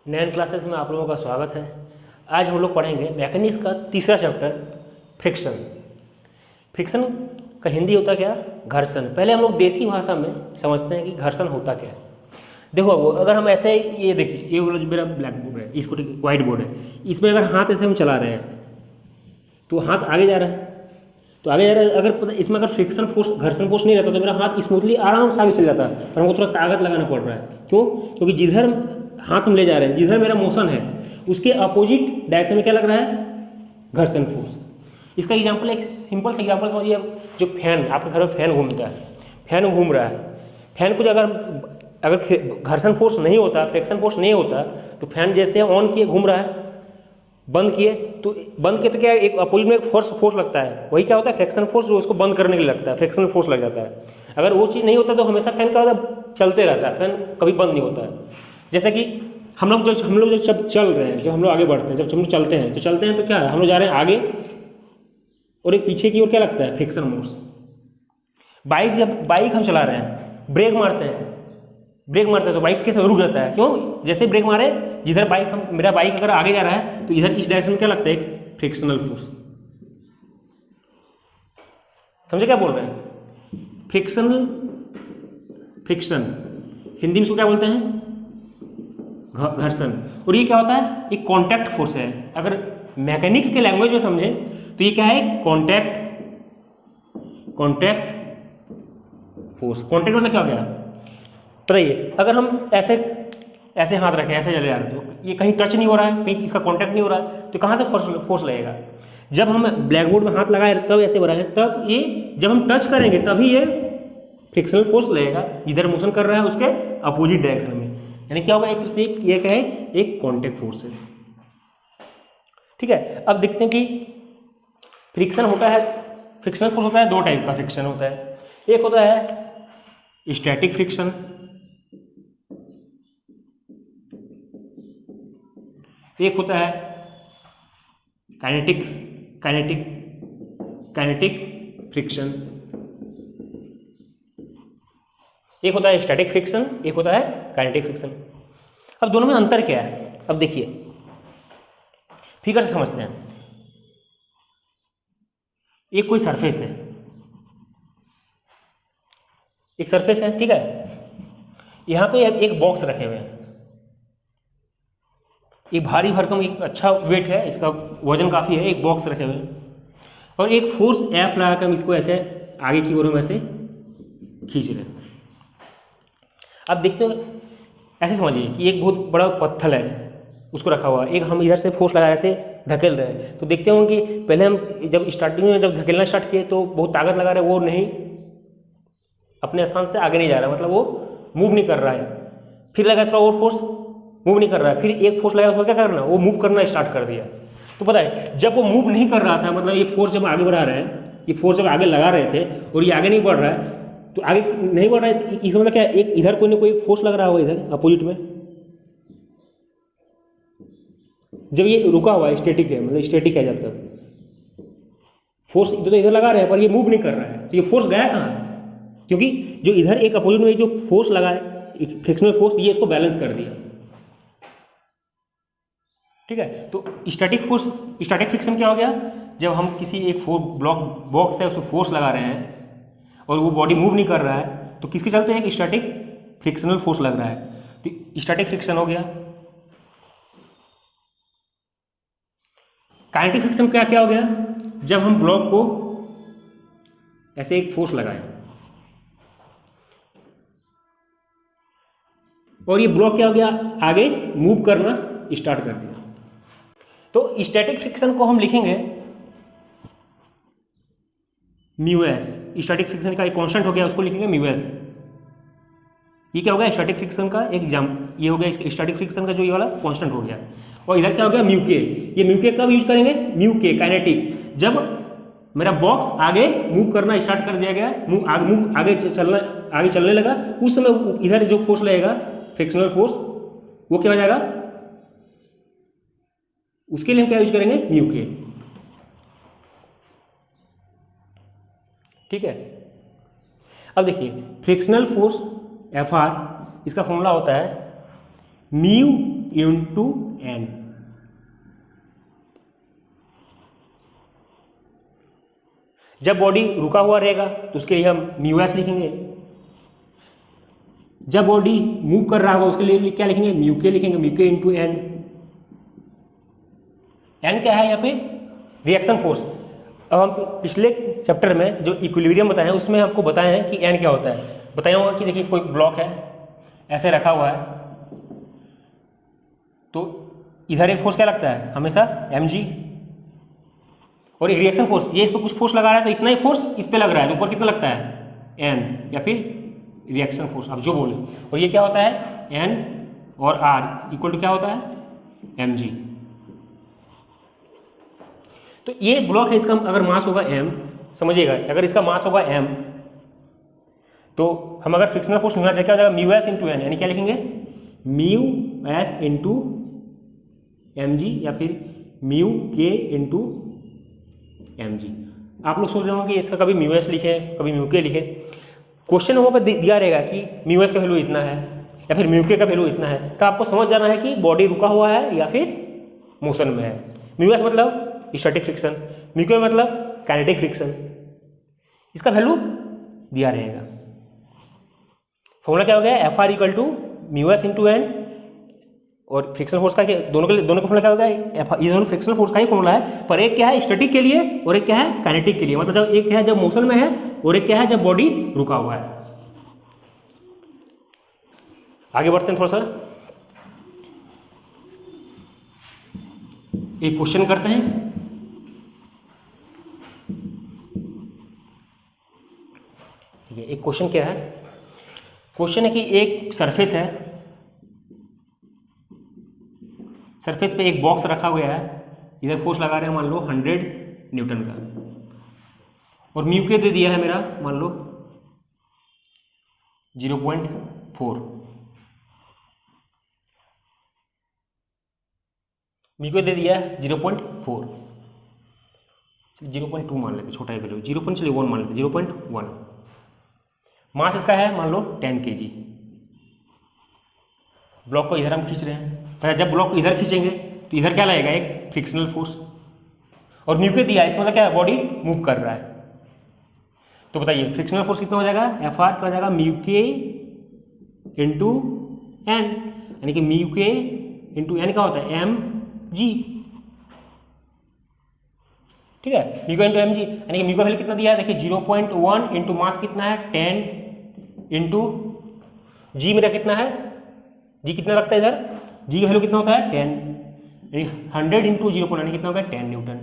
9 classes में आप लोगों का स्वागत है। आज हम लोग पढ़ेंगे मैकेनिक्स का तीसरा चैप्टर फ्रिक्शन। फ्रिक्शन का हिंदी होता क्या? घर्षण। पहले हम लोग देसी भाषा में समझते हैं कि घर्षण होता क्या है। देखो वो अगर हम ऐसे ये देखिए, ये वाला जो मेरा ब्लैक बोर्ड है, इसको व्हाइट बोर्ड है, इसमें अगर हाथ ऐसे हम चला रहे हैं ऐसे, तो हाथ आगे जा रहा है, तो आगे जा रहा है। अगर पता इसमें अगर फ्रिक्शन फोर्स, घर्षण फोर्स नहीं रहता तो मेरा हाथ स्मूथली आराम से आगे चल जाता है, पर हमको थोड़ा ताकत लगाना पड़ रहा है। क्यों? क्योंकि जिधर हाथ हम ले जा रहे हैं, जिधर मेरा मोशन है, उसके अपोजिट डायरेक्शन में क्या लग रहा है? घर्षण फोर्स। इसका एग्जांपल, एक सिंपल सा एग्जांपल समझिए। जो फैन, आपके घर में फैन घूमता है, फैन घूम रहा है, फैन को अगर घर्षण फोर्स नहीं होता, फ्रिक्शन फोर्स नहीं होता, तो फैन जैसे ऑन किए घूम रहा है, बंद किए तो क्या एक अपोजिट में एक फोर्स लगता है, वही क्या होता है? फ्रिक्शन फोर्स, जो उसको बंद करने के लिए लगता है, फ्रिक्शन फोर्स लग जाता है। अगर वो चीज़ नहीं होता तो हमेशा फैन क्या होता है? चलते रहता है, फैन कभी बंद नहीं होता है। जैसे कि हम लोग जब चल रहे हैं, जब हम लोग आगे बढ़ते हैं, जब हम लोग चलते हैं तो क्या है? हम लोग जा रहे हैं आगे, और एक पीछे की ओर क्या लगता है? Friction force. बाइक हम चला रहे हैं, ब्रेक मारते हैं तो बाइक कैसे रुक जाता है? क्यों? जैसे ब्रेक मारे, जिधर मेरा बाइक अगर आगे जा रहा है तो इधर इस डायरेक्शन में क्या लगता है? एक फ्रिक्शनल फोर्स। समझे क्या बोल रहे हैं? फ्रिक्शन हिंदी में इसको क्या बोलते हैं? घर्षण। और ये क्या होता है? एक कॉन्टैक्ट फोर्स है। अगर मैकेनिक्स के लैंग्वेज में समझे तो ये क्या है? Contact force. कॉन्टैक्ट मतलब क्या हो गया? बताइए, अगर हम ऐसे हाथ रखें, ऐसे चले जा रहे हैं, तो ये कहीं टच नहीं हो रहा है, कहीं इसका कांटेक्ट नहीं हो रहा है, तो कहाँ से फोर्स लगेगा? जब हम ब्लैक बोर्ड में हाथ लगाए तब ऐसे बढ़ा है, तब ये जब हम टच करेंगे तभी ये फ्रिक्शनल फोर्स लगेगा, जिधर मोशन कर रहा है उसके अपोजिट डायरेक्शन में। यानी क्या होगा? ये क्या है? एक कॉन्टैक्ट फोर्स है। ठीक है, अब देखते हैं कि फ्रिक्शनल फोर्स होता है, 2 टाइप का फ्रिक्शन होता है। एक होता है स्टैटिक फ्रिक्शन, एक होता है काइनेटिक फ्रिक्शन। एक होता है स्टैटिक फ्रिक्शन, एक होता है काइनेटिक फ्रिक्शन। अब दोनों में अंतर क्या है? अब देखिए, फिगर से समझते हैं। एक कोई सरफेस है, एक सरफेस है, ठीक है। यहां पे एक बॉक्स रखे हुए हैं, एक भारी भरकम, एक अच्छा वेट है, इसका वजन काफ़ी है, एक बॉक्स रखे हुए हैं, और एक फोर्स एफ लगा कर हम इसको ऐसे आगे की ओर हम ऐसे खींच रहे हैं। अब देखते हैं, ऐसे समझिए कि एक बहुत बड़ा पत्थर है, उसको रखा हुआ है, एक हम इधर से फोर्स लगा ऐसे धकेल रहे हैं। तो देखते होंगे कि पहले हम जब स्टार्टिंग में जब धकेलना स्टार्ट किए तो बहुत ताकत लगा रहे, वो नहीं, अपने स्थान से आगे नहीं जा रहा, मतलब वो मूव नहीं कर रहा है। फिर लगा थोड़ा और फोर्स, मूव नहीं कर रहा है, फिर एक फोर्स लगा, उसको क्या करना? वो मूव करना स्टार्ट कर दिया। तो पता है, जब वो मूव नहीं कर रहा था, मतलब ये फोर्स जब आगे बढ़ा रहे हैं, ये फोर्स जब आगे लगा रहे थे और ये आगे नहीं बढ़ रहा है, तो आगे नहीं बढ़ रहा है, इसका मतलब क्या? एक इधर कोई ना कोई फोर्स लग रहा होगा, इधर अपोजिट में। जब ये रुका हुआ है, स्टैटिक है, मतलब स्टैटिक है, जब तक फोर्स इधर लगा रहे हैं पर ये मूव नहीं कर रहा है, तो ये फोर्स गया कहाँ? क्योंकि जो इधर एक अपोजिट में जो फोर्स लगा है, फ्रिक्शनल फोर्स, ये इसको बैलेंस कर दिया। ठीक है, तो स्टैटिक फ्रिक्शन क्या हो गया? जब हम किसी एक बॉक्स है, उसको फोर्स लगा रहे हैं और वो बॉडी मूव नहीं कर रहा है, तो किसके चलते हैं? स्टैटिक फ्रिक्शनल फोर्स लग रहा है, तो स्टैटिक फ्रिक्शन हो गया। काइनेटिक फ्रिक्शन क्या हो गया? जब हम ब्लॉक को ऐसे एक फोर्स लगाए और ये ब्लॉक क्या हो गया? आगे मूव करना स्टार्ट कर दिया। तो स्टैटिक फ्रिक्शन को हम लिखेंगे म्यू एस। स्टैटिक फ्रिक्शन का एक कांस्टेंट हो गया, उसको लिखेंगे म्यू एस। ये क्या हो गया? स्टैटिक फ्रिक्शन का एक ये हो गया स्टैटिक फ्रिक्शन का जो ये वाला कांस्टेंट हो गया। और इधर क्या हो गया? म्यू के। ये म्यू के कब यूज करेंगे? म्यू के काइनेटिक, जब मेरा बॉक्स आगे मूव करना स्टार्ट कर दिया गया, आगे चलने लगा, उस समय इधर जो फोर्स लगेगा, फ्रिक्शनल फोर्स, वो क्या हो जाएगा? उसके लिए हम क्या यूज करेंगे? म्यू के। ठीक है, अब देखिए फ्रिक्शनल फोर्स एफ आर, इसका फॉर्मूला होता है म्यू इंटू एन। जब बॉडी रुका हुआ रहेगा तो उसके लिए हम म्यू एस लिखेंगे, जब बॉडी मूव कर रहा होगा उसके लिए क्या लिखेंगे, म्यू के लिखेंगे, म्यू के इंटू एन। एन क्या है यहाँ पे, रिएक्शन फोर्स। अब हम पिछले चैप्टर में जो इक्विलिब्रियम बताए हैं उसमें आपको बताए हैं कि एन क्या होता है। बताया होगा कि देखिए कोई ब्लॉक है ऐसे रखा हुआ है, तो इधर एक फोर्स क्या लगता है हमेशा mg, और एक रिएक्शन फोर्स, ये इस पर कुछ फोर्स लगा रहा है तो इतना ही फोर्स इस पर लग रहा है, तो ऊपर कितना लगता है n, या फिर रिएक्शन फोर्स आप जो बोले। और ये क्या होता है n और r इक्वल टू क्या होता है mg। तो ये ब्लॉक है, इसका अगर मास होगा m, समझिएगा अगर इसका मास होगा m तो हम अगर फ्रिक्शनल फोर्स ढूंढना चाहिए क्या हो जाएगा, म्यू एस इंटू एन, यानी क्या लिखेंगे mu S into M G या फिर म्यू के इंटू एम जी। आप लोग सोच रहे होंगे कि इसका कभी म्यू एस लिखे कभी म्यू के लिखे, क्वेश्चन वहाँ पर दिया रहेगा कि म्यू एस का वैल्यू इतना है या फिर म्यू के का वैल्यू इतना है, तो आपको समझ जाना है कि बॉडी रुका हुआ है या फिर मोशन में है। म्यू एस मतलब स्टैटिक फ्रिक्शन, म्यू के मतलब काइनेटिक फ्रिक्शन, इसका वैल्यू दिया रहेगा। फॉर्मूला क्या हो गया, F R equal to mu S into N, और फ्रिक्शनल फोर्स का दोनों का फॉर्मूला क्या हो गया, ये दोनों फ्रिक्शनल फोर्स का ही फॉर्मूला है, पर एक क्या है स्टैटिक के लिए और एक क्या है काइनेटिक के लिए। मतलब जब एक है जब मोशन में है और एक क्या है जब बॉडी रुका हुआ है। आगे बढ़ते हैं थोड़ा सा, एक क्वेश्चन करते हैं। ठीक है, एक क्वेश्चन क्या है, क्वेश्चन है कि एक सरफेस है, सरफेस पे एक बॉक्स रखा गया है, इधर फोर्स लगा रहे हैं मान लो 100 न्यूटन का, और म्यू के दे दिया है मेरा मान लो 0.4, म्यू के दे दिया है 0.4, 0.2 मान लेते, छोटा है वैल्यू 0.1 मान लेते, 0.1। मास इसका है मान लो 10 kg। ब्लॉक को इधर हम खींच रहे हैं, पर जब ब्लॉक को इधर खींचेंगे तो इधर क्या लगेगा एक फ्रिक्शनल फोर्स, और म्यू के दिया है, इसका मतलब क्या है बॉडी मूव कर रहा है। तो बताइए फ्रिक्शनल फोर्स कितना हो जाएगा, एफ आर क्या हो जाएगा म्यू के इंटू एन, यानी कि म्यू के इंटू एन क्या होता है एम जी। ठीक है, म्यू का इंटू एम जी, यानी कि म्यू का वैल्यू कितना दिया है, देखिए 0.1 इंटू मास कितना है 10 इंटू जी मेरा कितना है, जी कितना लगता है इधर, जी का वैल्यू कितना होता है 10, यानी 100 इंटू 0 यानी कितना हो गया 10 न्यूटन,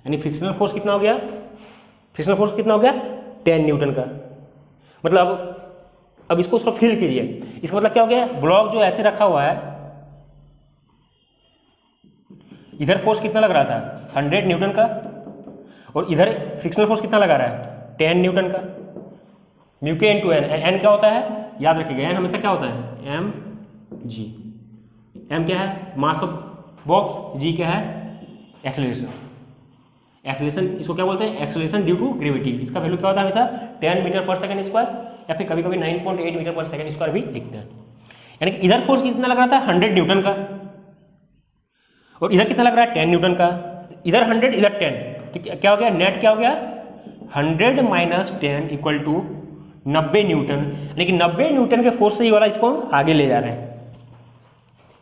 यानी फ्रिक्शनल फोर्स कितना हो गया, फ्रिक्शनल फोर्स कितना हो गया 10 न्यूटन का। मतलब अब इसको थोड़ा फील कीजिए, इसका मतलब क्या हो गया, ब्लॉक जो ऐसे रखा हुआ है, इधर फोर्स कितना लग रहा था 100 न्यूटन का, और इधर फ्रिक्शनल फोर्स कितना लगा रहा है 10 न्यूटन का। म्यू के इंटू एन, एन क्या होता है याद रखिएगा, एन हमेशा क्या होता है एम जी। एम क्या है मास ऑफ बॉक्स, जी क्या है एक्सेलरेशन, एक्सेलरेशन इसको क्या बोलते हैं एक्सेलरेशन ड्यू टू ग्रेविटी, इसका वैल्यू क्या होता है हमेशा 10 मीटर पर सेकंड स्क्वायर, या फिर कभी कभी 9.8 मीटर पर सेकंड स्क्वायर भी लिखते हैं। यानी कि इधर फोर्स कितना लग रहा था 100 न्यूटन का, और इधर कितना लग रहा है 10 न्यूटन का, इधर 100 इधर 10, तो क्या हो गया नेट क्या हो गया 100 माइनस 10 इक्वल टू 90 न्यूटन, यानी कि 90 न्यूटन के फोर्स से ये वाला इसको हम आगे ले जा रहे हैं।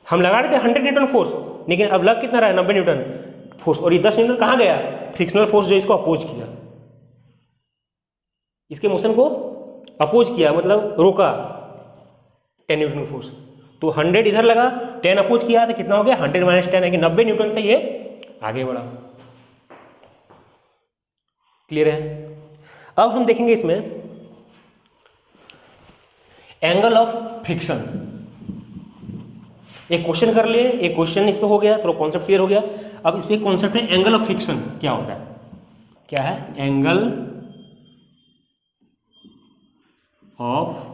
हम लगा रहे थे 100 न्यूटन फोर्स, लेकिन अब लग कितना रहा है 90 न्यूटन फोर्स, और ये 10 न्यूटन कहाँ गया, फ्रिक्शनल फोर्स जो इसको अपोज किया, इसके मोशन को अपोज किया मतलब रोका 10 न्यूटन फोर्स। तो 100 इधर लगा 10 अपोज किया तो कितना हो गया 100 माइनस 10, यानी कि 90 न्यूटन से ये आगे बढ़ा। क्लियर है। अब हम देखेंगे इसमें एंगल ऑफ फ्रिक्शन, एक क्वेश्चन कर लिए, एक क्वेश्चन इस पे हो गया, थोड़ा कॉन्सेप्ट क्लियर हो गया। अब इस पे कॉन्सेप्ट है एंगल ऑफ फ्रिक्शन क्या होता है, क्या है एंगल ऑफ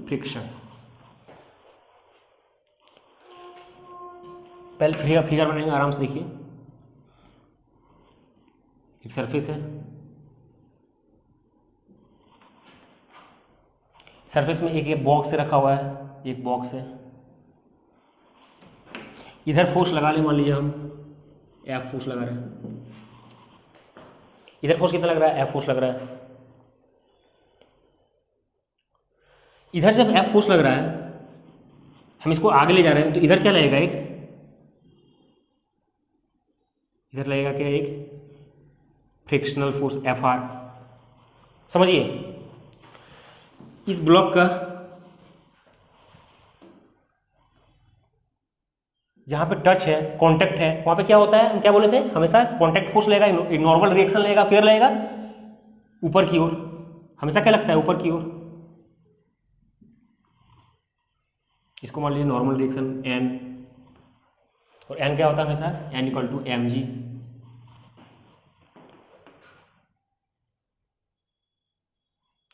फ्रिक्शन। पहले फिगर बनाएंगे आराम से, देखिए एक सरफेस है, सरफेस में एक बॉक्स रखा हुआ है, एक बॉक्स है, इधर फोर्स लगा ले, मान लीजिए हम F फोर्स लगा रहे हैं, इधर फोर्स कितना लग रहा है, F फोर्स लग रहा है। इधर जब F फोर्स लग रहा है, हम इसको आगे ले जा रहे हैं, तो इधर क्या लगेगा, एक इधर लगेगा क्या, एक फ्रिक्शनल फोर्स Fr। समझिए, इस ब्लॉक का जहाँ पे टच है, कांटेक्ट है, वहाँ पे क्या होता है, हम क्या बोले थे, हमेशा कांटेक्ट फोर्स लगेगा, एक नॉर्मल रिएक्शन लगेगा, किधर लगेगा, ऊपर की ओर। हमेशा क्या लगता है, ऊपर की ओर। इसको मान लीजिए नॉर्मल रिएक्शन N, और N क्या होता है हमेशा, N = mg।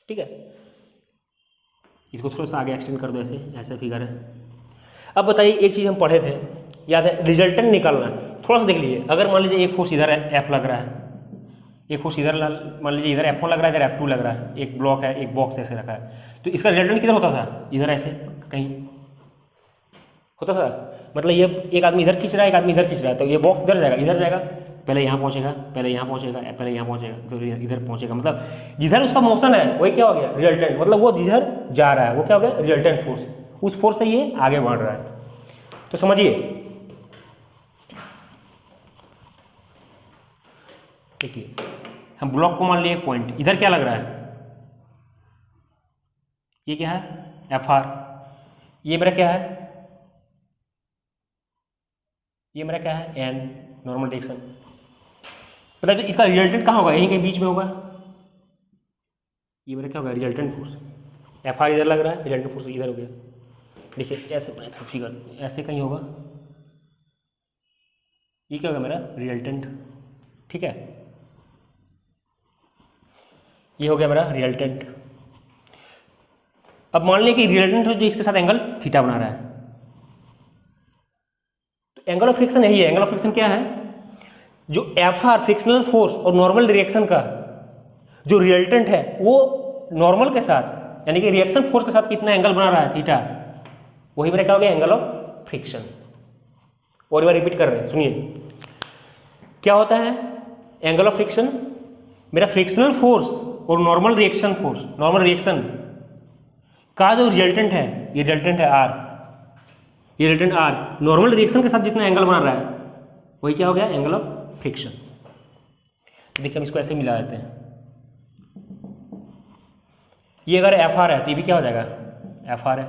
ठीक है, इसको थोड़ा सा आगे एक्सटेंड कर दो, ऐसे ऐसे फिगर है। अब बताइए, एक चीज़ हम पढ़े थे, याद है, रिजल्टेंट निकालना है। थोड़ा सा देख लीजिए, अगर मान लीजिए एक फोर्स इधर F लग रहा है, एक फोर्स इधर मान लीजिए इधर F1 लग रहा है, इधर F2 लग रहा है, एक ब्लॉक है, एक बॉक्स ऐसे रखा है, तो इसका रिजल्टेंट किधर होता था, इधर ऐसे कहीं होता था। मतलब ये एक आदमी इधर खींच रहा है, एक आदमी इधर खींच रहा है, तो ये बॉक्स इधर जाएगा, इधर जाएगा, पहले यहाँ पहुँचेगा, पहले यहाँ पहुँचेगा, पहले यहाँ पहुँचेगा, तो इधर पहुँचेगा। मतलब जिधर उसका मोशन है वही क्या हो गया, रिजल्टेंट। मतलब वो जिधर जा रहा है वो क्या हो गया, रिजल्टेंट फोर्स। उस फोर्स से ये आगे बढ़ रहा है। तो समझिए, देखिए, हम ब्लॉक को मान लिए एक पॉइंट, इधर क्या लग रहा है, ये क्या है, Fr। ये मेरा क्या है, ये मेरा क्या है, N, नॉर्मल डायरेक्शन। मतलब इसका रिजल्टेंट कहाँ होगा, यहीं कहीं बीच में होगा। ये मेरा क्या होगा, रिजल्टेंट फोर्स। Fr इधर लग रहा है, रिजल्टेंट फोर्स इधर हो गया। देखिए ऐसे बने था फिगर, ऐसे कहीं होगा, ये क्या होगा मेरा रिजल्टेंट। ठीक है, ये हो गया मेरा रिजल्टेंट। अब मान लिया कि रिजल्टेंट जो इसके साथ एंगल थीटा बना रहा है, तो एंगल ऑफ फ्रिक्शन यही है। एंगल ऑफ फ्रिक्शन क्या है, जो Fr फ्रिक्शनल फोर्स और नॉर्मल रिएक्शन का जो रिजल्टेंट है वो नॉर्मल के साथ यानी कि रिएक्शन फोर्स के साथ कितना एंगल बना रहा है, थीटा, वही मेरा क्या हो गया, एंगल ऑफ फ्रिक्शन। और एक बार रिपीट कर रहे हैं, सुनिए क्या होता है एंगल ऑफ फ्रिक्शन। मेरा फ्रिक्शनल फोर्स और normal reaction force, normal reaction का जो रिजल्टेंट है, ये रिजल्टेंट है R, ये रिजल्टेंट R नॉर्मल रिएक्शन के साथ जितना एंगल बना रहा है वही क्या हो गया, एंगल ऑफ फ्रिक्शन। देखिए हम इसको ऐसे मिला देते हैं, ये अगर Fr है तो ये भी क्या हो जाएगा, Fr है।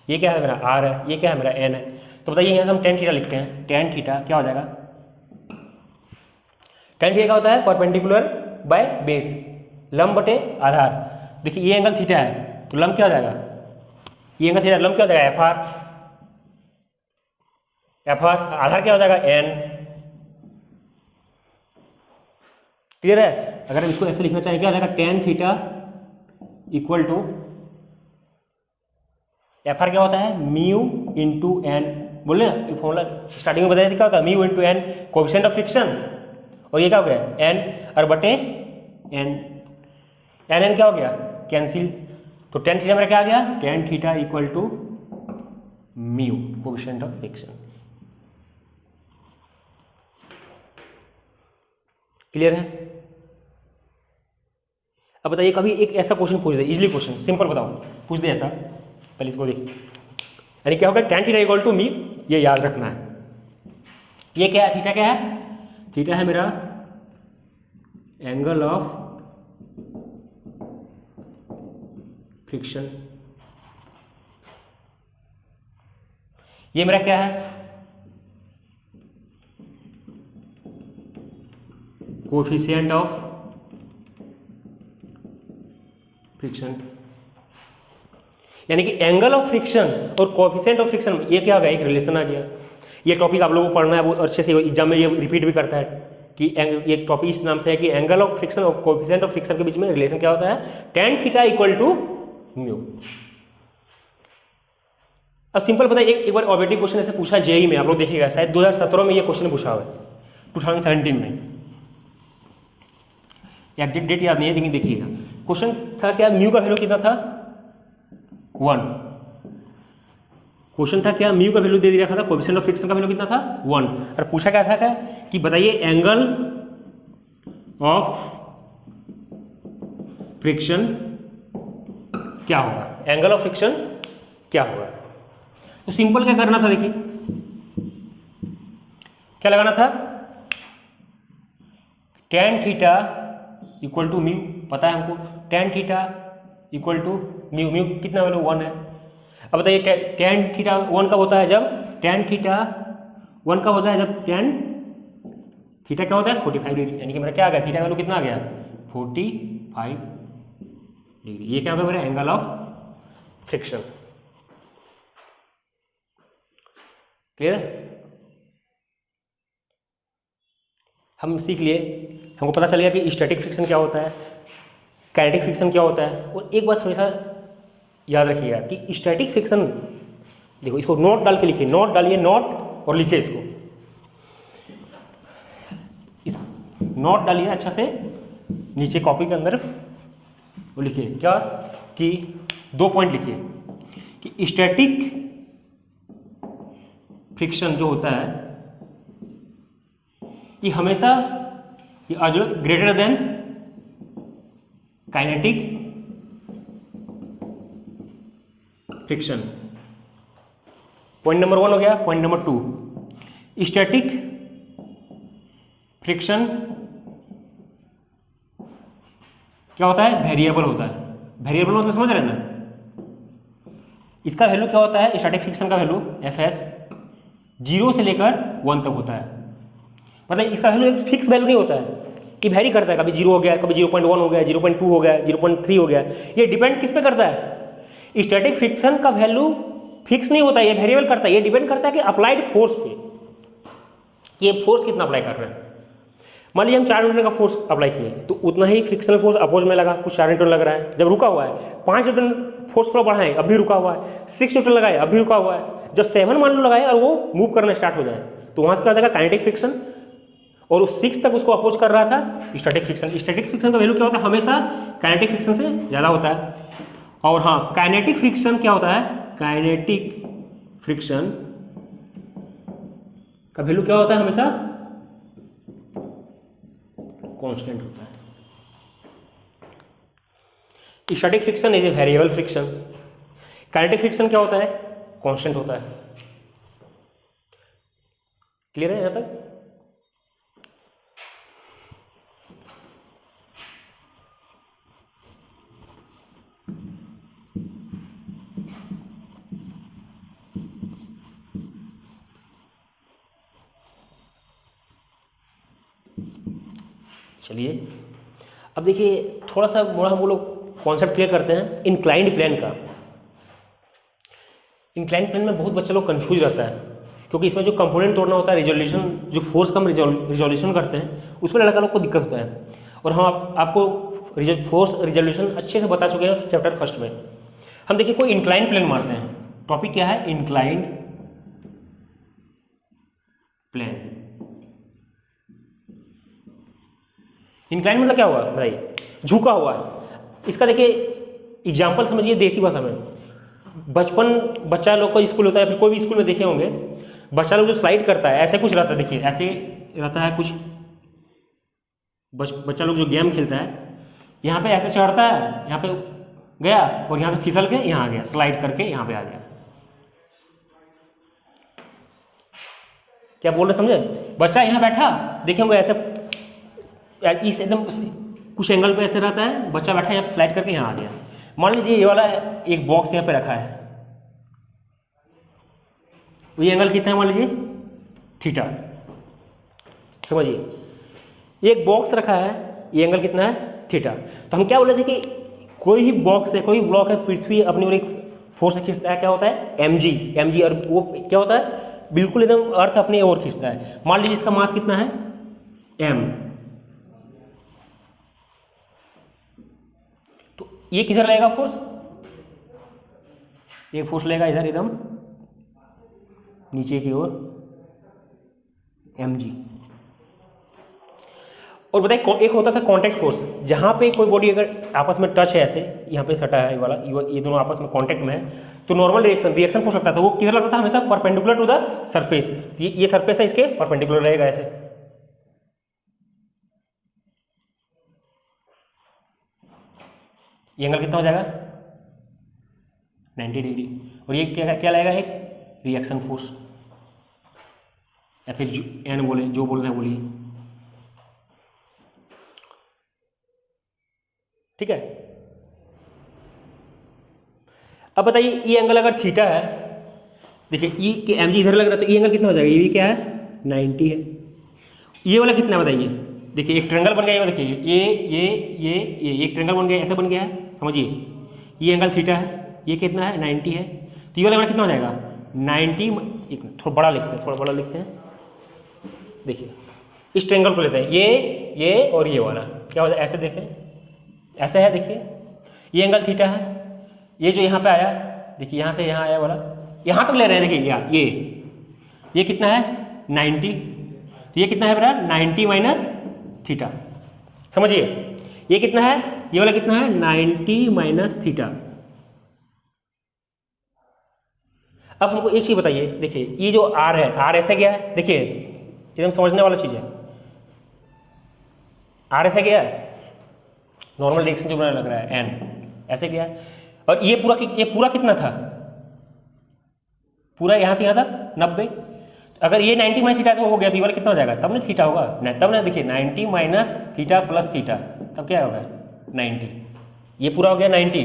ये क्या है मेरा R है, ये क्या है मेरा N है। तो बताइए यहाँ से हम tan थीटा लिखते हैं, tan थीटा क्या हो जाएगा, tan थीटा क्या होता है, परपेंडिकुलर बाय बेस, लंब बटे आधार। देखिए ये एंगल थीटा है तो लंब क्या हो जाएगा, ये एंगल थीटा, लंब क्या हो जाएगा, Fr, आधार क्या हो जाएगा, N। क्लियर है। अगर हम इसको ऐसे लिखना चाहें क्या हो जाएगा, tan theta equal to Fr क्या होता है, म्यू इंटू एन। बोले ना फॉर्मूला स्टार्टिंग में बताया था, क्या होता है, mu into N coefficient of friction, और ये क्या हो गया, एन और बटे एन, एन एन क्या हो गया, कैंसिल। तो tan थीटा मेरा क्या आ गया, tan theta equal to mu coefficient of friction. Clear है। अब बताइए कभी एक ऐसा क्वेश्चन पूछ दे, इजली क्वेश्चन, सिंपल बताओ, पूछ दे ऐसा, पहले इसको देखिए, यानी क्या होगा, tan theta equal to mu, ये याद रखना है। ये क्या है, थीटा क्या है, थीटा है मेरा एंगल ऑफ फ्रिक्शन। ये मेरा क्या है, कोएफिशिएंट ऑफ फ्रिक्शन। यानी कि एंगल ऑफ फ्रिक्शन और कोएफिशिएंट ऑफ फ्रिक्शन, ये क्या होगा, एक रिलेशन आ गया। ये टॉपिक आप लोगों को पढ़ना है, वो अच्छे से एग्जाम में ये रिपीट भी करता है कि ये टॉपिक इस नाम से है कि एंगल ऑफ फ्रिक्शन और कोएफिशिएंट ऑफ फ्रिक्शन के बीच में रिलेशन क्या होता है, tan theta equal to mu. अब सिंपल पता है, एक बार ऑब्जेक्टिव क्वेश्चन ऐसे पूछा जेईई में, आप लोग देखिएगा शायद 2017 में ये क्वेश्चन पूछा हुआ है, 2017 में, एग्जैक्ट डेट याद नहीं है लेकिन देखिएगा। क्वेश्चन था क्या, म्यू का वैल्यू कितना था, 1। क्वेश्चन था क्या, म्यू का वैल्यू दे दिया था, कोएफिशिएंट ऑफ फ्रिक्शन का वैल्यू कितना था 1, और पूछा क्या था क्या कि बताइए एंगल ऑफ फ्रिक्शन क्या होगा, एंगल ऑफ फ्रिक्शन क्या होगा। तो सिंपल क्या करना था, देखिए क्या लगाना था, tan theta equal to mu, पता है हमको tan theta equal to mu, mu कितना वैल्यू 1 है। अब बताइए tan थीटा 1 कब होता है, जब tan थीटा 1 कब होता है, जब tan थीटा क्या होता है 45 डिग्री, यानी कि मेरा क्या आ गया, थीटा वैल्यू कितना आ गया 45 डिग्री। ये क्या होगा मेरा एंगल ऑफ फ्रिक्शन। क्लियर है, हम सीख लिए, हमको पता चल गया कि स्टैटिक फ्रिक्शन क्या होता है, काइनेटिक फ्रिक्शन क्या होता है। और एक बात हमेशा याद रखिएगा कि स्टैटिक फ्रिक्शन, देखो इसको नोट डाल के लिखिए, नोट डालिए, नोट और लिखिए इसको, इस नोट डालिए अच्छा से नीचे कॉपी के अंदर, वो लिखिए क्या कि 2 पॉइंट लिखिए कि स्टैटिक फ्रिक्शन जो होता है ये हमेशा greater than kinetic friction. Point number 1 हो गया। पॉइंट नंबर 2, स्टैटिक फ्रिक्शन क्या होता है, वेरिएबल होता है। वेरिएबल मतलब समझ रहे हैं ना, इसका वैल्यू क्या होता है, स्टैटिक फ्रिक्शन का वैल्यू Fs 0 से लेकर 1 तक होता है। मतलब इसका वैल्यू एक फिक्स वैल्यू नहीं होता है, कि वैरी करता है, कभी 0 हो गया, कभी 0.1 हो गया, 0.2 हो गया, 0.3 हो गया। ये डिपेंड किस पे करता है, स्टैटिक फ्रिक्शन का वैल्यू फिक्स नहीं होता है, ये वेरिएबल करता है। ये डिपेंड करता है कि अप्लाइड फोर्स पे, कि ये फोर्स कितना अप्लाई कर रहे हैं। मान लीजिए हम 4 न्यूटन का फोर्स अप्लाई किए तो उतना ही फ्रिक्शनल फोर्स अपोज में लगा, कुछ 4 न्यूटन लग रहा है। जब रुका हुआ है 5 न्यूटन फोर्स पर बढ़ाएं, अब भी रुका हुआ है। 6 न्यूटन लगाए, अब भी रुका हुआ है। जब 7 मान लो लगाए और वो मूव करना स्टार्ट हो जाए तो वहां से क्या हो जाएगा, काइनेटिक फ्रिक्शन। और उस 6 तक उसको अपोज कर रहा था स्टैटिक फ्रिक्शन। स्टैटिक फ्रिक्शन का वैल्यू क्या होता है, हमेशा काइनेटिक फ्रिक्शन से ज़्यादा होता है। और हाँ, काइनेटिक फ्रिक्शन क्या होता है, काइनेटिक फ्रिक्शन का वैल्यू क्या होता है, हमेशा कांस्टेंट होता है। Static friction is a variable friction, kinetic friction क्या होता है, कांस्टेंट होता है। क्लियर है यहां तक? चलिए अब देखिए थोड़ा सा बड़ा हम लोग कॉन्सेप्ट क्लियर करते हैं इंक्लाइंड प्लेन का। इंक्लाइंड प्लेन में बहुत बच्चा लोग कंफ्यूज रहता है, क्योंकि इसमें जो कंपोनेंट तोड़ना होता है, रिजोल्यूशन, जो फोर्स का हम रिजोल्यूशन करते हैं उसमें लड़का लोग को दिक्कत होता है। और हम आपको फोर्स रिजोल्यूशन अच्छे से बता चुके हैं चैप्टर फर्स्ट में। हम देखिए कोई इंक्लाइंड प्लेन मारते हैं, टॉपिक क्या है, इंक्लाइंड प्लेन। इंक्लाइन मतलब क्या हुआ बताइए, झुका हुआ है। इसका देखिए एग्जाम्पल समझिए देसी भाषा में। बच्चा लोग का स्कूल होता है, फिर कोई भी स्कूल में देखे होंगे, बच्चा लोग जो स्लाइड करता है ऐसे कुछ रहता है, देखिए ऐसे रहता है कुछ। बच्चा लोग जो गेम खेलता है यहाँ पे ऐसे चढ़ता है, यहाँ पे गया और यहाँ से फिसल के यहाँ आ गया, स्लाइड करके यहाँ पे आ गया। क्या बोल रहे समझे? बच्चा यहाँ बैठा देखे होंगे ऐसे, इस एकदम कुछ एंगल पे ऐसे रहता है, बच्चा बैठा यहाँ पे स्लाइड करके यहाँ आ गया। मान लीजिए ये वाला एक बॉक्स यहाँ पे रखा है, ये एंगल कितना है, मान लीजिए थीटा। समझिए एक बॉक्स रखा है, ये एंगल कितना है, थीटा। तो हम क्या बोले थे कि कोई भी बॉक्स है, कोई भी ब्लॉक है, पृथ्वी अपनी ओर एक फोर्स खींचता है, क्या होता है, mg। और वो क्या होता है, बिल्कुल एकदम अर्थ अपनी ओर खींचता है। मान लीजिए इसका मास कितना है, m। तो ये किधर लगेगा फोर्स, एक फोर्स लगेगा इधर एकदम नीचे की ओर mg। और बताइए एक होता था कांटेक्ट फोर्स, जहाँ पे कोई बॉडी अगर आपस में टच है ऐसे, यहाँ पे सटा है ये वाला, ये दोनों आपस में कांटेक्ट में है, तो नॉर्मल रिएक्शन फोर्स लगता था, वो किधर लगता था, हमेशा परपेंडिकुलर टू द सरफेस। ये सरफेस है, इसके परपेंडिकुलर रहेगा ऐसे। ये एंगल कितना हो जाएगा 90 डिग्री। और ये क्या लगेगा, एक रिएक्शन फोर्स, या फिर एन बोले, जो बोल रहे हैं बोलिए, ठीक है। अब बताइए ये एंगल अगर थीटा है, देखिए ई के एम जी इधर लग रहा है, तो ये एंगल कितना हो जाएगा, ये भी क्या है 90 है। ये वाला कितना बताइए, देखिए एक ट्रायंगल बन गया, ये देखिए ये एक ट्रायंगल बन गया, ऐसे बन गया है, समझिए ये एंगल थीटा है, ये कितना है 90 है, तो ये वाला एंगल कितना हो जाएगा 90, एक थोड़ा बड़ा लिखते हैं, देखिए इस ट्रायंगल को लेते हैं, ये और ये वाला क्या हो जाए, ऐसे देखें, ऐसे है, देखिए ये एंगल थीटा है, ये जो यहाँ पे आया, देखिए यहाँ से यहाँ आया वाला, यहाँ तक ले रहे हैं, देखिए ये कितना है 90, तो ये कितना है बेटा 90 माइनस थीटा, समझिए ये कितना है, ये वाला कितना है 90 माइनस थीटा। अब हमको एक चीज बताइए, देखिए ये जो आर है, आर ऐसे गया है, देखिए एकदम समझने वाला चीज है, आर ऐसे गया है, नॉर्मल रिएक्शन जो लग रहा है एन ऐसे गया है, और ये पूरा कितना था, पूरा यहाँ से यहाँ तक 90, अगर ये 90 माइनस थीटा तो हो गया, तो ये वाला कितना हो जाएगा, तब ना थीटा होगा, नहीं तब ना, देखिए 90 माइनस थीटा प्लस थीटा, तब क्या होगा 90, ये पूरा हो गया 90,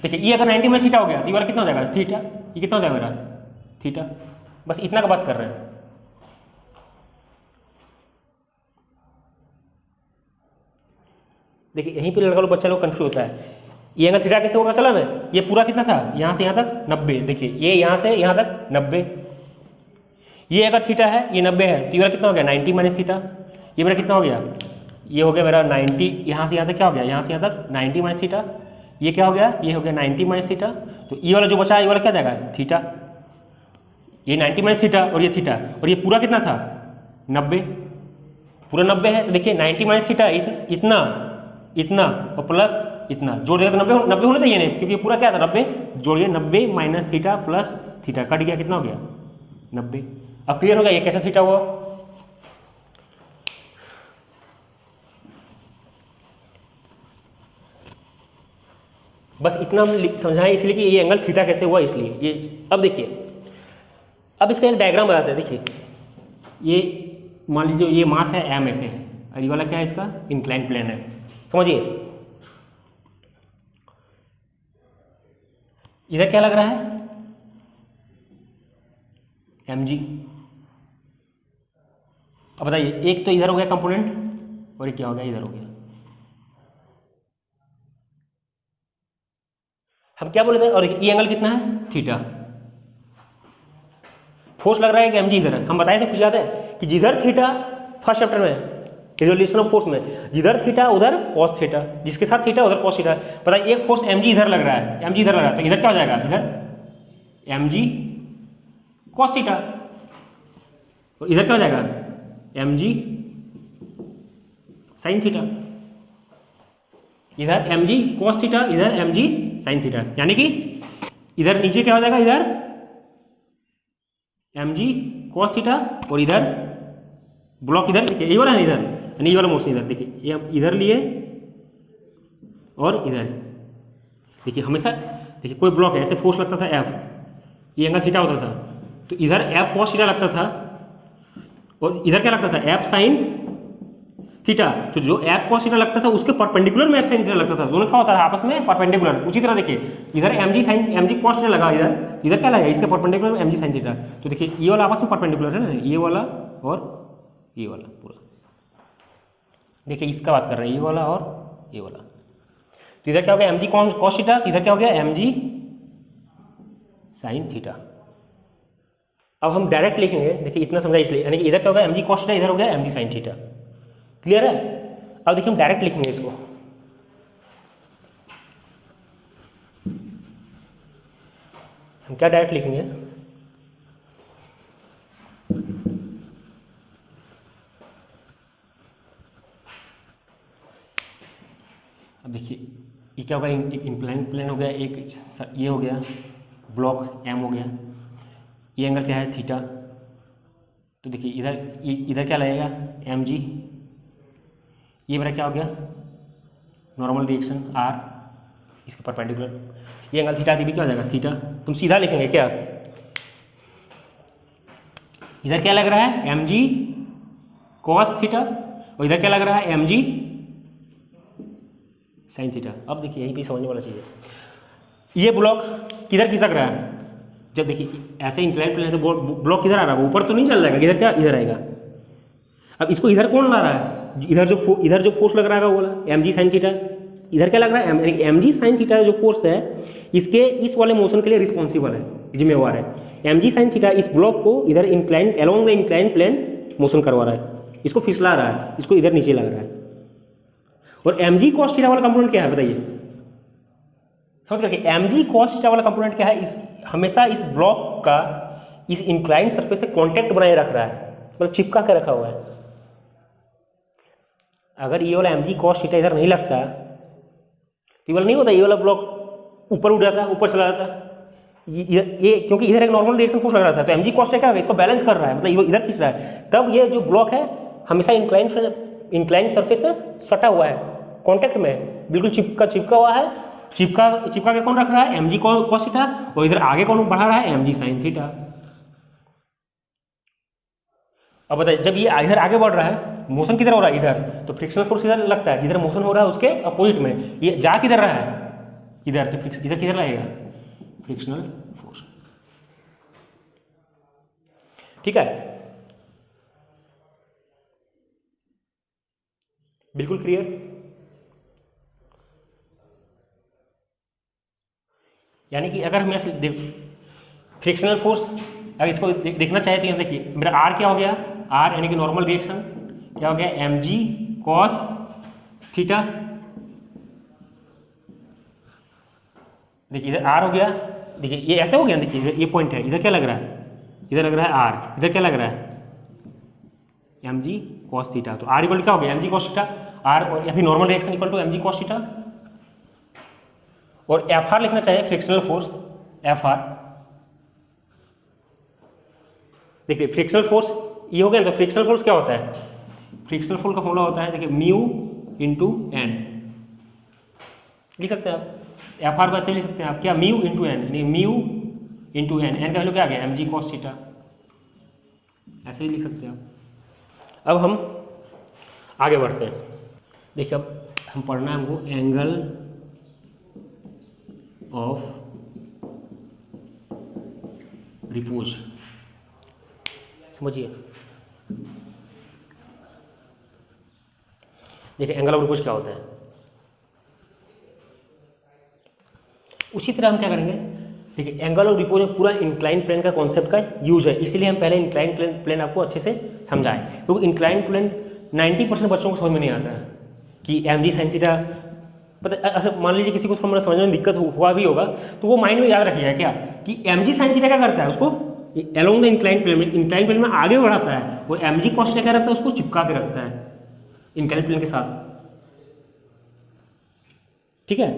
देखिए ये अगर 90 माइनस थीटा हो गया, तो ये वाला कितना हो जाएगा थीटा, ये कितना हो जाएगा मेरा थीटा, बस इतना का बात कर रहे हैं। देखिए यहीं पे लड़का लोग बच्चा लोग कंफ्यूज होता है, ये एंगल थीटा कैसे होगा, चला ना, ये पूरा कितना था, यहाँ से यहाँ तक 90, देखिए ये यहाँ से यहाँ तक 90, ये अगर थीटा है, ये 90 है, तो ये वाला कितना हो गया 90 माइनस थीटा, ये मेरा कितना हो गया, ये हो गया मेरा 90, यहाँ से यहाँ तक क्या हो गया, यहाँ से यहाँ तक 90 माइनस थीटा, ये क्या हो गया, ये हो गया 90 माइनस थीटा, तो ये वाला जो बचा है, ये वाला क्या जाएगा थीटा, ये 90 माइनस थीटा और ये थीटा, और ये पूरा कितना था 90, पूरा 90 है, तो देखिए 90 माइनस थीटा इतना और प्लस इतना जोड़ देगा तो 90 होना चाहिए नहीं, क्योंकि पूरा क्या था 90, जोड़िए 90 minus theta plus theta, cut गया, कितना हो गया 90। अब क्लियर हो गया ये कैसे थीटा हुआ, बस इतना समझाएं इसलिए कि ये एंगल थीटा कैसे हुआ, इसलिए ये। अब देखिए, अब इसका एक डायग्राम बताते हैं, देखिए ये मान लीजिए ये मास है एम ऐसे है, और ये वाला क्या है, इसका इंक्लाइन प्लेन है, समझिए इधर क्या लग रहा है mg। अब बताइए, एक तो इधर हो गया कंपोनेंट, और एक क्या हो गया इधर हो गया, हम क्या बोले थे, और ये एंगल कितना है थीटा, फोर्स लग रहा है कि mg इधर है, हम बताए थे कुछ याद है कि जिधर थीटा फर्स्ट चैप्टर में रिजोल्यूशन ऑफ फोर्स में, जिधर थीटा उधर कॉस थीटा, जिसके साथ थीटा उधर कॉस थीटा, पता है एक फोर्स mg इधर लग रहा है, mg इधर लग रहा है, तो इधर क्या हो जाएगा, इधर mg कॉस थीटा, और इधर क्या हो जाएगा mg साइन थीटा, इधर mg कॉस थीटा, इधर mg साइन थीटा, यानी कि इधर नीचे क्या हो जाएगा, इधर mg कॉस थीटा, और इधर ब्लॉक इधर, देखिए ये वाला है इधर, यानी ये वाला मोशन इधर, देखिए ये हम इधर लिए और इधर, देखिए हमेशा देखिए कोई ब्लॉक है ऐसे फोर्स लगता था F, ये एंगल थीटा होता था, तो इधर F कॉस थीटा लगता था, और इधर क्या लगता था F साइन थीटा, तो जो F कॉस थीटा लगता था उसके परपेंडिकुलर में F साइन थीटा लगता था, दोनों क्या होता था आपस में परपेंडिकुलर। उसी तरह देखिए इधर mg कॉस थीटा लगा, इधर क्या लगा, इसके परपेंडिकुलर में mg साइन थीटा, तो देखिए ये वाला आपस में परपेंडिकुलर है ना, ये वाला और ये वाला पूरा, देखिए इसका बात कर रहे हैं, ये वाला और ये वाला, तो इधर क्या हो गया mg कॉस थीटा, तो इधर क्या हो गया mg साइन थीटा। अब हम डायरेक्ट लिखेंगे, देखिए इतना समझा इसलिए, यानी कि इधर क्या हो गया mg कॉस थीटा, इधर हो गया mg साइन थीटा, क्लियर है। अब देखिए हम डायरेक्ट लिखेंगे इसको, हम क्या डायरेक्ट लिखेंगे, क्या होगा, इंक्लाइन प्लेन हो गया, एक ये हो गया ब्लॉक एम हो गया, ये एंगल क्या है थीटा। तो देखिए इधर क्या लगेगा एम जी, ये मेरा क्या हो गया नॉर्मल रिएक्शन आर, इसके परपेंडिकुलर, ये एंगल थीटा भी क्या हो जाएगा थीटा। तुम सीधा लिखेंगे क्या, इधर क्या लग रहा है एम जी कॉस थीटा और इधर क्या लग रहा है एम जी साइन थीटा। अब देखिए यहीं पे समझने वाला चाहिए, ये ब्लॉक किधर खिसक रहा है, जब देखिए ऐसे इंक्लाइन प्लेन है तो ब्लॉक किधर आ रहा है, ऊपर तो नहीं चल जाएगा, इधर क्या इधर आएगा। अब इसको इधर कौन ला रहा है, इधर जो फोर्स लग रहा है वो वाला एम जी साइन थीटा, इधर क्या लग रहा है एम जी साइन थीटा जो फोर्स है इसके इस वाले मोशन के लिए रिस्पॉन्सिबल है, जिम्मेवार है। एम जी साइन थीटा इस ब्लॉक को इधर incline along the incline plane motion करवा रहा है, इसको फिसला रहा है, इसको इधर नीचे लग रहा है। और एम जी कॉस थीटा वाला कंपोनेंट क्या है बताइए, समझ करके एम जी कॉस थीटा वाला कंपोनेंट क्या है, इस हमेशा इस ब्लॉक का इस इंक्लाइन सरफेस से कॉन्टैक्ट बनाए रख रहा है, मतलब चिपका के रखा हुआ है। अगर ये वाला एम जी कॉस थीटा इधर नहीं लगता तो ये वाला नहीं होता, ये वाला ब्लॉक ऊपर उठ जाता, ऊपर चला जाता, ये क्योंकि इधर एक नॉर्मल रिएक्शन फोर्स लग रहा था, तो एम जी कॉस क्या होगा इसको बैलेंस कर रहा है, मतलब ये इधर खींच रहा है। तब ये जो ब्लॉक है हमेशा इंक्लाइन सरफेस से सटा हुआ है, कॉन्टैक्ट में बिल्कुल चिपका हुआ है, चिपका के कौन रख रहा है एम जी कॉस थीटा, और इधर आगे कौन बढ़ा रहा है एम जी साइन थीटा। अब बताइए जब ये इधर आगे बढ़ रहा है, मोशन किधर हो रहा है इधर, तो फ्रिक्शनल फोर्स इधर लगता है, जिधर मोशन हो रहा है उसके अपोजिट में ये जा किधर रहा है इधर, तो इधर किधर लगेगा फ्रिक्शनल फोर्स। ठीक है, बिल्कुल क्लियर। यानी कि अगर हम फ्रिक्शनल फोर्स अगर इसको देखना चाहे तो देखिए मेरा आर क्या हो गया, आर यानी कि नॉर्मल रिएक्शन क्या हो गया एम जी कॉस थीटा। देखिए इधर आर हो गया, देखिए ये ऐसे हो गया, देखिए ये पॉइंट है, इधर क्या लग रहा है, इधर लग रहा है आर, इधर क्या लग रहा है एम जी कॉस थीटा। तो आर इक्वल क्या हो गया m g cos theta, R और या फिर normal reaction equal to m g cos theta. और एफ आर लिखना चाहिए फ्रिक्शनल फोर्स एफ आर। देखिए फ्रिक्शनल फोर्स ये हो गया, तो फ्रिक्शनल फोर्स क्या होता है, फ्रिक्शनल फोर्स का फॉर्मूला होता है देखिए म्यू इंटू एन, लिख सकते हैं आप, एफ आर को ऐसे लिख सकते हैं आप क्या म्यू इंटू एन, यानी म्यू इंटू एन, एन का वैल्यू क्या आ गया एम जी कॉस थीटा, ऐसे ही लिख सकते हैं आप। अब हम आगे बढ़ते हैं, देखिए अब हम पढ़ना है हमको एंगल ऑफ रिपोज, समझिए। देखिए एंगल ऑफ रिपोज क्या होता है, उसी तरह हम क्या करेंगे, देखिए एंगल ऑफ रिपोज में पूरा इंक्लाइन प्लेन का कॉन्सेप्ट का यूज है, इसीलिए हम पहले इंक्लाइन प्लेन आपको अच्छे से समझाएं, क्योंकि इंक्लाइन प्लेन 90% बच्चों को समझ में नहीं आता है कि एम जी साइन थीटा, पता मान लीजिए किसी को थोड़ा समझने में दिक्कत हुआ भी होगा तो वो माइंड में याद रखिएगा क्या कि एम जी साइन थीटा क्या करता है, उसको अलोंग द इंक्लाइन प्लेन में आगे बढ़ाता है, और एम जी कॉस क्या रहता है उसको चिपका के रखता है इंक्लाइन प्लेन के साथ। ठीक है,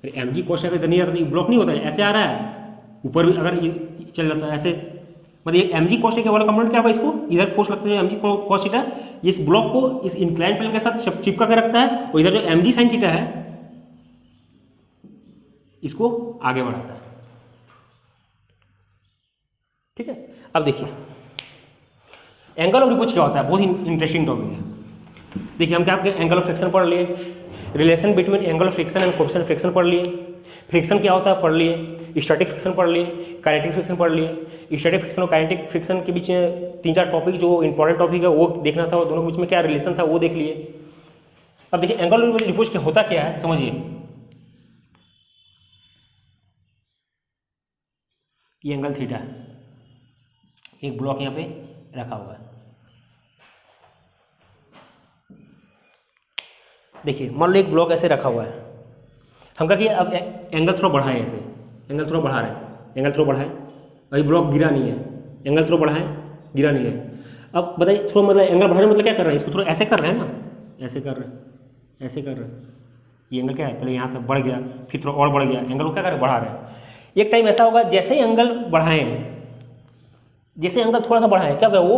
एम जी कॉस अगर नहीं आता तो ब्लॉक नहीं होता है, ऐसे आ रहा है ऊपर भी अगर चल जाता है ऐसे, मतलब एम जी कॉस वाला कंपोनेंट क्या होगा, इसको इधर फोर्स लगता है एम जी कॉस थीटा, इस ब्लॉक को इस इंक्लाइन प्लेन के साथ चिपका के रखता है, और इधर जो एम जी साइन थीटा है इसको आगे बढ़ाता है। ठीक है, अब देखिए एंगल ऑफ रिपोज क्या होता है, बहुत ही इंटरेस्टिंग टॉपिक है। देखिए हम क्या एंगल ऑफ फ्रिक्शन पढ़ लिए, relation between angle of friction and coefficient friction पढ़ लिए, फ्रिक्शन क्या होता है पढ़ लिए, स्टैटिक फ्रिक्शन पढ़ लिए, काइनेटिक फ्रिक्शन पढ़ लिए। स्टैटिक फ्रिक्शन और काइनेटिक फ्रिक्शन के बीच में 3-4 टॉपिक जो इंपॉर्टेंट टॉपिक है वो देखना था, और दोनों के बीच में क्या रिलेशन था वो देख लिए। अब देखिए एंगल ऑफ रिपोज क्या होता क्या है समझिए, ये एंगल थीटा है, एक ब्लॉक यहाँ पे रखा हुआ है। देखिए मान लो एक ब्लॉक ऐसे रखा हुआ है, हम कहा कि अब एंगल थोड़ा बढ़ाएं, ऐसे एंगल थोड़ा बढ़ा रहे हैं, एंगल थोड़ा बढ़ाएं, अभी ब्लॉक गिरा नहीं है, एंगल थोड़ा बढ़ाएं, गिरा नहीं है। अब बताइए थोड़ा मतलब एंगल बढ़ाने मतलब क्या कर रहे हैं, इसको थोड़ा ऐसे कर रहे हैं ना, ऐसे कर रहे हैं, ऐसे कर रहे हैं, ये एंगल क्या है, पहले यहाँ तक बढ़ गया, फिर थोड़ा और बढ़ गया, एंगल को क्या करें, बढ़ा रहे हैं। एक टाइम ऐसा होगा जैसे ही एंगल बढ़ाएं, जैसे एंगल थोड़ा सा बढ़ाएं, क्या होगा, वो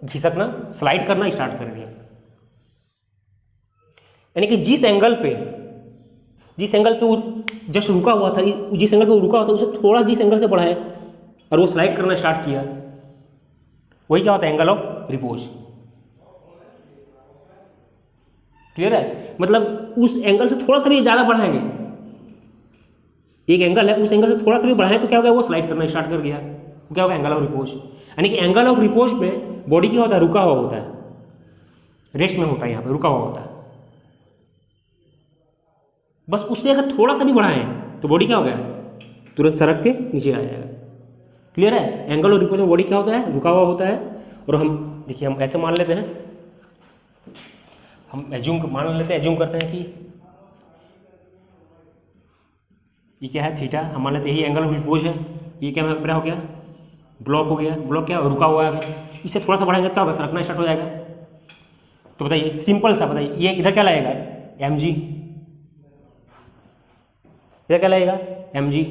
घिसकना, स्लाइड करना स्टार्ट कर दिया। यानी कि जिस एंगल पे वो जस्ट रुका हुआ था, जिस एंगल पे वो रुका हुआ था उसे थोड़ा जिस एंगल से बढ़ाए और वो स्लाइड करना स्टार्ट किया, वही क्या होता है, एंगल ऑफ रिपोज। क्लियर है? मतलब उस एंगल से थोड़ा सा भी ज़्यादा बढ़ाएंगे, एक एंगल है, उस एंगल से थोड़ा सा भी बढ़ाएं तो क्या होगा, वो स्लाइड करना स्टार्ट कर गया, वो क्या होगा, एंगल ऑफ रिपोज। यानी कि एंगल ऑफ रिपोज में बॉडी क्या होता है, रुका हुआ होता है, रेस्ट में होता है, यहाँ पे रुका हुआ होता है। बस उससे अगर थोड़ा सा भी बढ़ाएं तो बॉडी क्या हो गया, तुरंत सरक के नीचे आ जाएगा। क्लियर है? एंगल ऑफ रिपोज में बॉडी क्या होता है, रुका हुआ होता है। और हम देखिए, हम ऐसे मान लेते हैं, हम एज्यूम करते हैं कि ये क्या है, थीटा। हम मान लेते हैं यही एंगल ऑफ रिपोज है। ये क्या मेरा हो गया, ब्लॉक हो गया। ब्लॉक क्या रुका हुआ है अभी, इससे थोड़ा सा बढ़ाएंगे क्या होगा, सरकना स्टार्ट हो जाएगा। तो बताइए, सिंपल सा बताइए, ये इधर क्या लगेगा, mg, इधर क्या लगेगा, mg।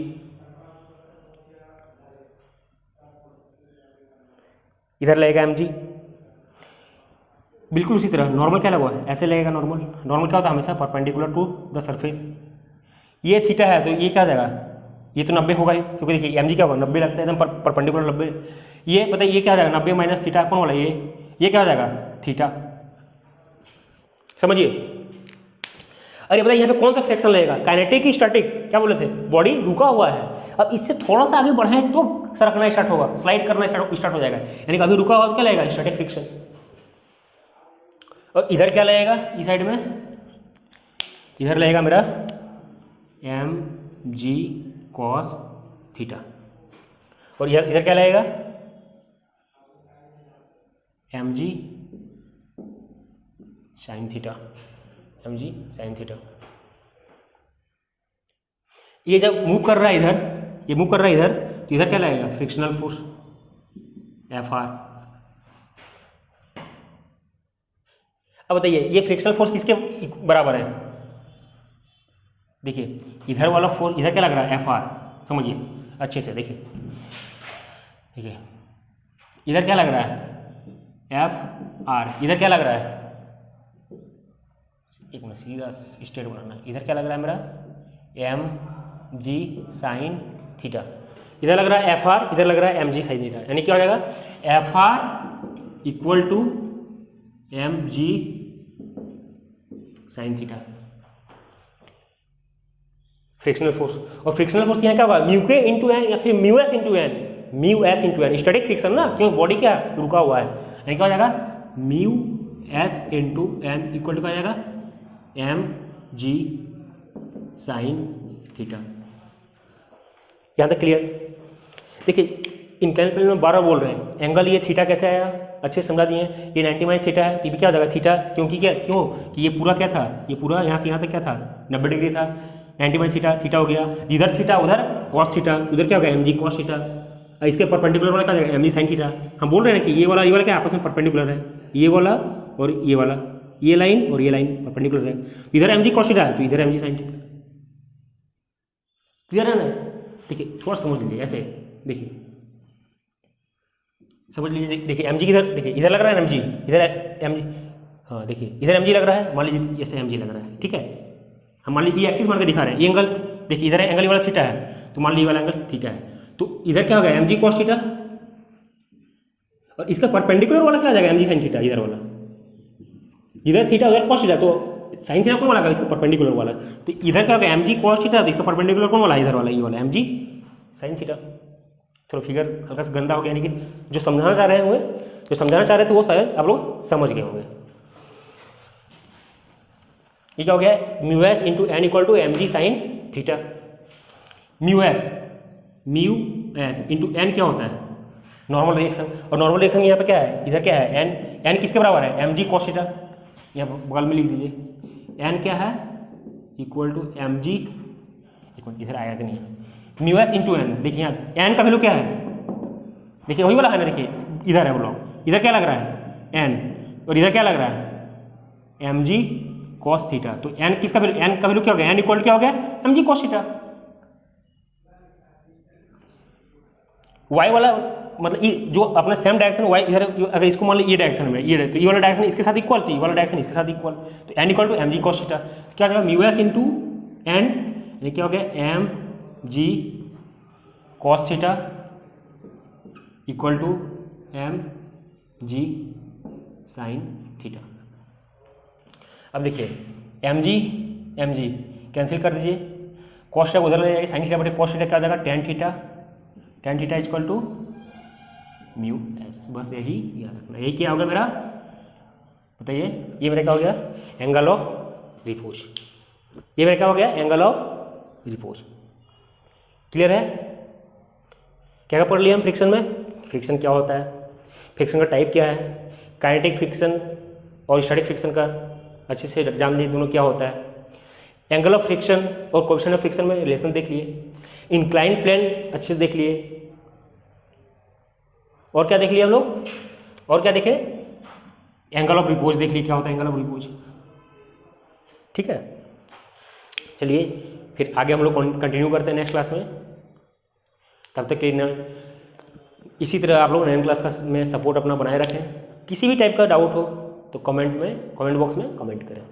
इधर लगेगा mg। बिल्कुल उसी तरह नॉर्मल क्या लगा हुआ है, ऐसे लगेगा नॉर्मल। नॉर्मल क्या होता है, हमेशा परपेंडिकुलर टू द सरफेस। ये थीटा है तो ये क्या जाएगा, ये तो 90 होगा ही, क्योंकि देखिए mg क्या होगा, 90 लगता है एकदम परपेंडिकुलर 90। ये बताइए, ये क्या जाएगा, 90 माइनस थीटा कौन वाला, ये क्या हो जाएगा, थीटा। समझिए। अरे बताइए, यहाँ पे कौन सा फ्रैक्शन लगेगा, काइनेटिक की स्टैटिक, क्या बोले थे, बॉडी रुका हुआ है। अब इससे थोड़ा सा आगे बढ़ाएं तो सरकना स्टार्ट होगा, स्लाइड करना स्टार्ट हो जाएगा। यानी कि अभी रुका हुआ तो क्या लगेगा, स्टैटिक फ्रिक्शन। और इधर क्या लगेगा, इस साइड में इधर लगेगा मेरा mg cos थीटा। और इधर क्या लगेगा, mg sin theta, mg sin theta. ये जब मूव कर रहा है इधर, ये मूव कर रहा है इधर, तो इधर क्या लगेगा, फ्रिक्शनल फोर्स Fr। अब बताइए, ये फ्रिक्शनल फोर्स किसके बराबर है, देखिए इधर वाला फोर्स, इधर क्या लग रहा है, Fr। समझिए अच्छे से, देखिए इधर क्या लग रहा है, Fr। इधर क्या लग रहा है, एक मिनट सीधा स्ट्रेट बनाना है। इधर क्या लग रहा है मेरा, mg sin थीटा। इधर लग रहा है Fr, इधर लग रहा है mg sin थीटा। यानी क्या हो जाएगा, Fr equal to mg sin theta, frictional force. और फ्रिक्शनल फोर्स यहाँ क्या होगा, म्यू के इंटू एन या फिर mu S into N, mu S into N, static friction ना, क्यों, बॉडी क्या रुका हुआ है। यानी क्या हो जाएगा, mu S into N equal to क्या हो जाएगा, mg sin थीटा। यहाँ तक क्लियर। देखिए इंक्लाइंड प्लेन में 12 बोल रहे हैं, एंगल ये थीटा कैसे आया, अच्छे समझा दिए। ये 90 माइनस थीटा है, तो भी क्या हो जाएगा थीटा, क्योंकि क्यों कि ये पूरा क्या था, ये पूरा यहाँ से यहाँ तक क्या था, 90 डिग्री था। 90 माइनस थीटा हो गया, इधर थीटा उधर कॉस थीटा, उधर क्या हो गया, mg कॉस थीटा। इसके परपेंडिकुलर वाला क्या हो जाएगा, mg sin थीटा। हम बोल रहे हैं कि ये वाला क्या आपस में परपेंडिकुलर है, ये वाला और ये वाला, ये लाइन और ये लाइन परपेंडिकुलर है। इधर mg cos थीटा है तो इधर mg sin थीटा। क्लियर है ना? देखिए थोड़ा समझ लीजिए, ऐसे देखिए, समझ लीजिए। देखिए mg किधर, देखिए इधर लग रहा है mg, इधर mg, हाँ देखिए इधर mg लग रहा है, मान लीजिए ऐसे mg लग रहा है, ठीक है। हम मान लीजिए ये एक्सिस मान के दिखा रहे हैं, ये एंगल देखिए इधर एंगल वाला थीटा है, तो मान लीजिए वाला एंगल थीटा है, तो इधर क्या होगा, mg cos थीटा, और इसका परपेंडिकुलर वाला क्या आ जाएगा, mg sin थीटा। इधर वाला इधर थीटा उधर cos थीटा, तो sin थीटा कौन वाला, इसका परपेंडिकुलर वाला, तो इधर क्या होगा mg cos थीटा, तो इसका परपेंडिकुलर कौन वाला है, इधर वाला, ये वाला mg sin थीटा। थोड़ा फिगर हल्का सा गंदा हो गया, लेकिन जो समझाना चाह रहे थे वो शायद आप लोग समझ गए होंगे। ये क्या हो गया, mu S into N equal to mg sin theta. Mu S into N क्या होता है, नॉर्मल रिएक्शन। और नॉर्मल रिएक्शन यहाँ पे क्या है, इधर क्या है, एन किसके बराबर है, mg cos थीटा। यहाँ बगल में लिख दीजिए, एन क्या है, इक्वल टू mg, इधर आएगा कि नहीं, म्यू एस इंटू एन। देखिए यहाँ एन का वैल्यू क्या है, देखिए वही वाला है ना, देखिए इधर है ब्लॉक, इधर क्या लग रहा है n, और इधर क्या लग रहा है mg कॉस थीटा, तो एन किसका वैल्यू, एन का वैल्यू क्या हो गया, एन इक्वल क्या हो गया, m g cos theta. Y वाला मतलब जो अपना सेम डायरेक्शन वाई इधर, अगर इसको मान लो ये डायरेक्शन में, ये तो ये वाला डायरेक्शन इसके साथ इक्वल, तो ये वाला डायरेक्शन इसके साथ इक्वल, तो N equal to m g cos theta, क्या हो जाएगा म्यू एस इंटू एन, यानी क्या हो गया m g cos theta equal to m g sine theta. अब देखिए एम जी कैंसिल कर दीजिए, कॉस थीटा उधर ले जाइए, साइन थीटा बटे कॉस थीटा क्या हो जाएगा tan theta equal to mu S, बस यही याद रखना। यही क्या होगा मेरा, बताइए, ये मेरा क्या हो गया, एंगल ऑफ रिपोज, ये मेरा क्या हो गया, एंगल ऑफ रिपोज। क्लियर है? क्या क्या पढ़ लिया हम फ्रिक्शन में, फ्रिक्शन क्या होता है, फ्रिक्शन का टाइप क्या है, काइनेटिक फ्रिक्शन और स्टैटिक फ्रिक्शन का अच्छे से जान लीजिए दोनों क्या होता है, एंगल ऑफ फ्रिक्शन और कोएफिशिएंट ऑफ फ्रिक्शन में रिलेशन देख लिए, इंक्लाइन प्लेन अच्छे से देख लिए, और क्या देख लिया हम लोग, और क्या देखे, एंगल ऑफ रिपोज देख लिए क्या होता है एंगल ऑफ रिपोज। ठीक है, चलिए फिर आगे हम लोग कंटिन्यू करते हैं नेक्स्ट क्लास में। तब तक के इसी तरह आप लोग 9 क्लास में सपोर्ट अपना बनाए रखें। किसी भी टाइप का डाउट हो तो कमेंट बॉक्स में कमेंट करें।